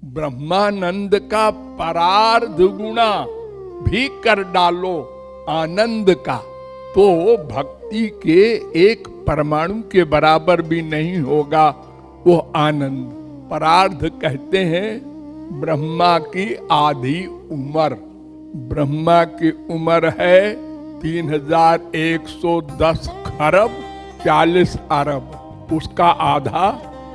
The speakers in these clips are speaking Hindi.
ब्रह्मानंद का परार्ध गुणा भी कर डालो आनंद का, तो भक्ति के एक परमाणु के बराबर भी नहीं होगा वो आनंद। परार्ध कहते हैं ब्रह्मा की आधी उम्र। ब्रह्मा की उम्र है 3110 खरब 40 अरब, उसका आधा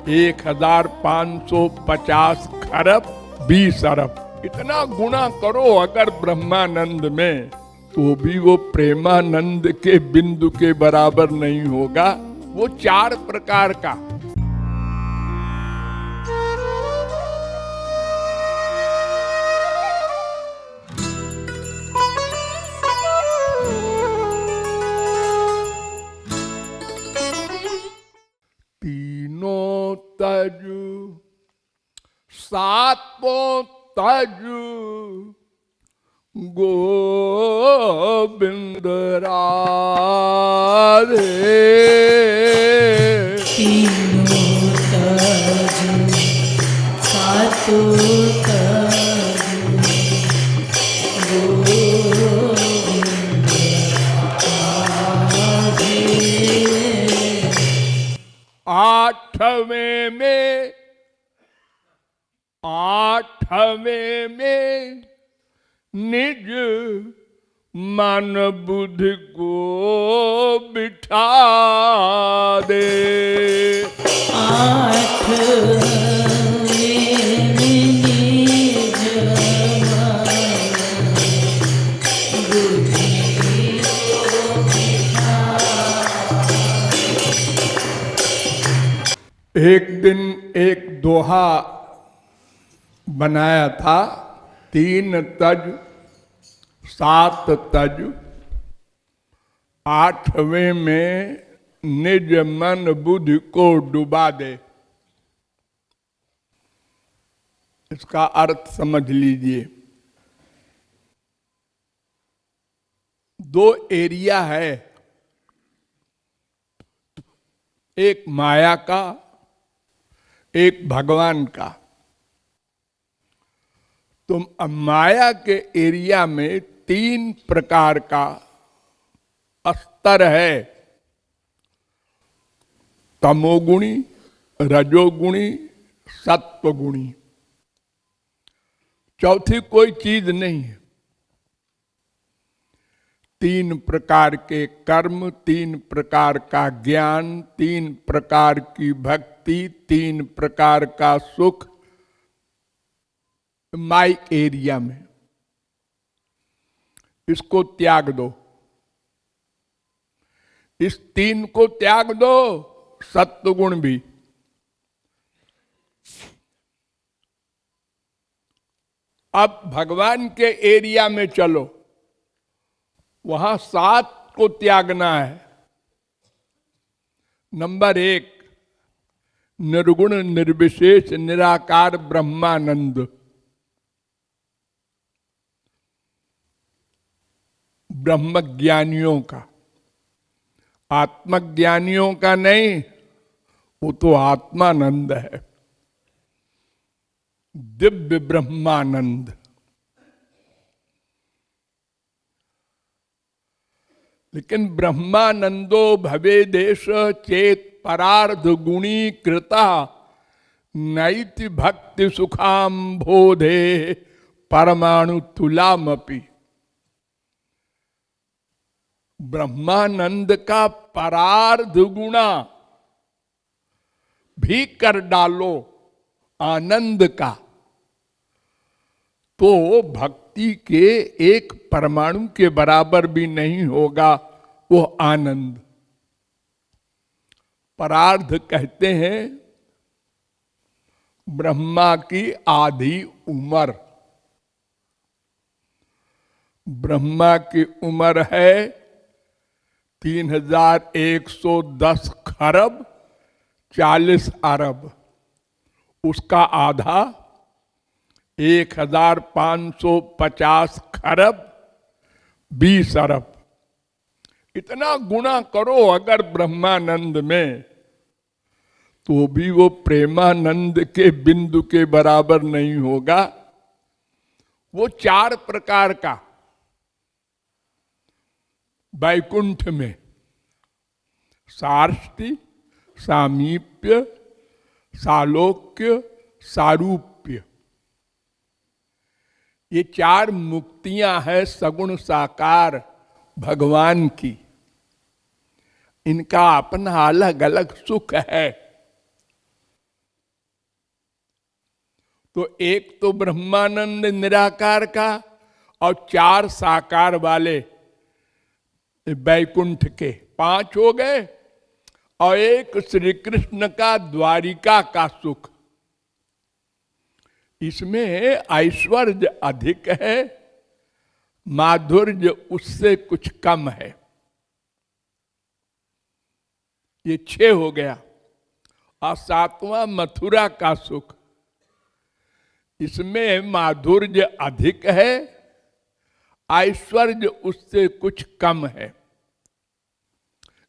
1550 खरब 20 अरब। इतना गुणा करो अगर ब्रह्मानंद में, तो भी वो प्रेमानंद के बिंदु के बराबर नहीं होगा। वो 4 प्रकार का। तीनों तजु सातों तजु गोविंद राधे। तीनों तजु सातों तजु गोविंद राधे। आठवें में निज मन बुद्धि को बिठा दे। एक दिन एक दोहा बनाया था, 3 तज 7 तज, 8वें में निज मन बुद्धि को डुबा दे। इसका अर्थ समझ लीजिए। 2 एरिया है, एक माया का, एक भगवान का। तो माया के एरिया में 3 प्रकार का स्तर है, तमोगुणी, रजोगुणी, सत्वगुणी। चौथी कोई चीज नहीं है। 3 प्रकार के कर्म, 3 प्रकार का ज्ञान, 3 प्रकार की भक्ति, 3 प्रकार का सुख माइक एरिया में। इसको त्याग दो, इस 3 को त्याग दो, सत्वगुण भी। अब भगवान के एरिया में चलो, वहां 7 को त्यागना है। नंबर 1 निर्गुण निर्विशेष निराकार ब्रह्मानंद। ब्रह्मज्ञानियों का, आत्मज्ञानियों का नहीं, वो तो आत्मानंद है, दिव्य ब्रह्मानंद। लेकिन ब्रह्मानंदो भवे देश चेत परार्ध गुणी कृता नैति भक्ति सुखाम बोधे परमाणु तुलामपि। ब्रह्मानंद का परार्ध गुणा भी कर डालो आनंद का, तो भक्ति के एक परमाणु के बराबर भी नहीं होगा वो आनंद। परार्ध कहते हैं ब्रह्मा की आधी उम्र। ब्रह्मा की उम्र है 3110 खरब 40 अरब, उसका आधा 1550 खरब 20 अरब। इतना गुणा करो अगर ब्रह्मानंद में, तो भी वो प्रेमानंद के बिंदु के बराबर नहीं होगा। वो 4 प्रकार का वैकुंठ में सार्ष्टि, सामीप्य, सालोक्य, सारूप्य, ये 4 मुक्तियां हैं सगुण साकार भगवान की। इनका अपना अलग अलग सुख है। तो एक तो ब्रह्मानंद निराकार का और 4 साकार वाले वैकुंठ के 5 हो गए, और एक श्री कृष्ण का द्वारिका का सुख। इसमें ऐश्वर्य अधिक है, माधुर्य उससे कुछ कम है। ये 6 हो गया। और 7वां मथुरा का सुख। इसमें माधुर्य अधिक है, ऐश्वर्य उससे कुछ कम है।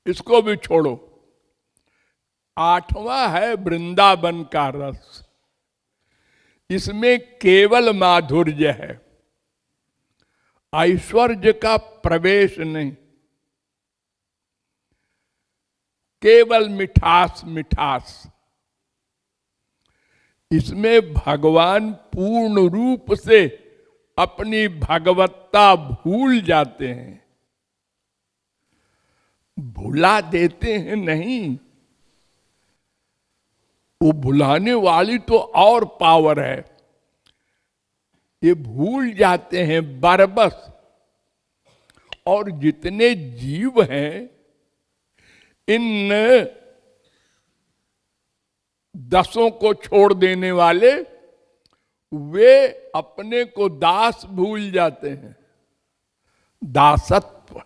इसको भी छोड़ो। 8वां है वृंदावन का रस। इसमें केवल माधुर्य है, ऐश्वर्य का प्रवेश नहीं, केवल मिठास मिठास। इसमें भगवान पूर्ण रूप से अपनी भगवत्ता भूल जाते हैं, भुला देते हैं नहीं। वो भुलाने वाली तो और पावर है। ये भूल जाते हैं बरबस। और जितने जीव हैं, इन 10 को छोड़ देने वाले, वे अपने को दास भूल जाते हैं। दासत्व,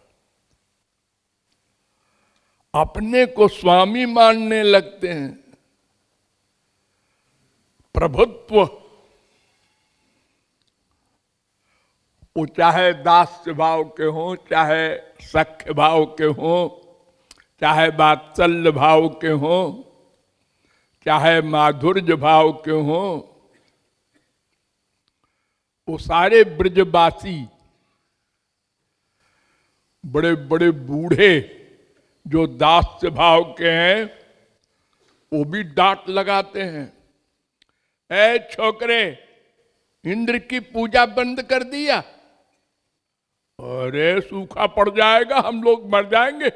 अपने को स्वामी मानने लगते हैं। प्रभुत्व, वो चाहे दास्य भाव के हों, चाहे सख्य भाव के हों, चाहे वात्सल्य भाव के हों, चाहे माधुर्य भाव के हों, वो सारे ब्रजवासी, बड़े बड़े बूढ़े जो दास्य भाव के हैं, वो भी डांट लगाते हैं। ऐ छोकरे, इंद्र की पूजा बंद कर दिया? अरे सूखा पड़ जाएगा, हम लोग मर जाएंगे।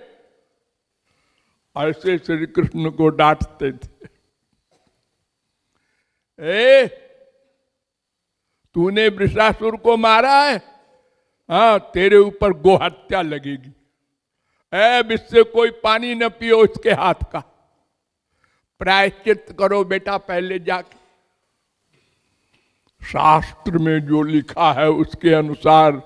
ऐसे श्री कृष्ण को डांटते थे। ए, तूने वृषासुर को मारा है, हाँ, तेरे ऊपर गोहत्या लगेगी। इससे कोई पानी न पियो इसके हाथ का, प्रायश्चित करो बेटा पहले जाके। शास्त्र में जो लिखा है उसके अनुसार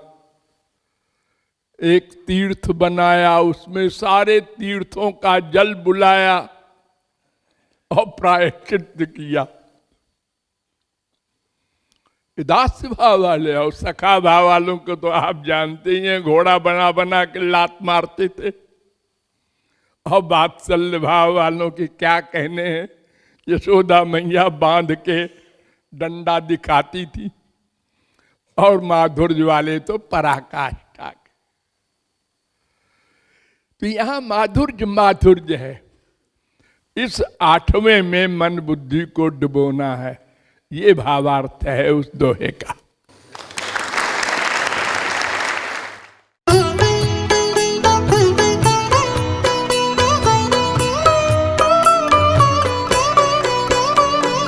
एक तीर्थ बनाया, उसमें सारे तीर्थों का जल बुलाया और प्रायश्चित किया। दास्य भाव वाले और सखा भाव वालों को तो आप जानते ही हैं, घोड़ा बना बना के लात मारते थे। और वात्सल्य भाव वालों की क्या कहने हैं, यशोदा मैया बांध के डंडा दिखाती थी। और माधुर्य वाले तो पराकाष्ठा के। तो यहां माधुर्य माधुर्य है। इस 8वें में मन बुद्धि को डुबोना है, ये भावार्थ है उस दोहे का।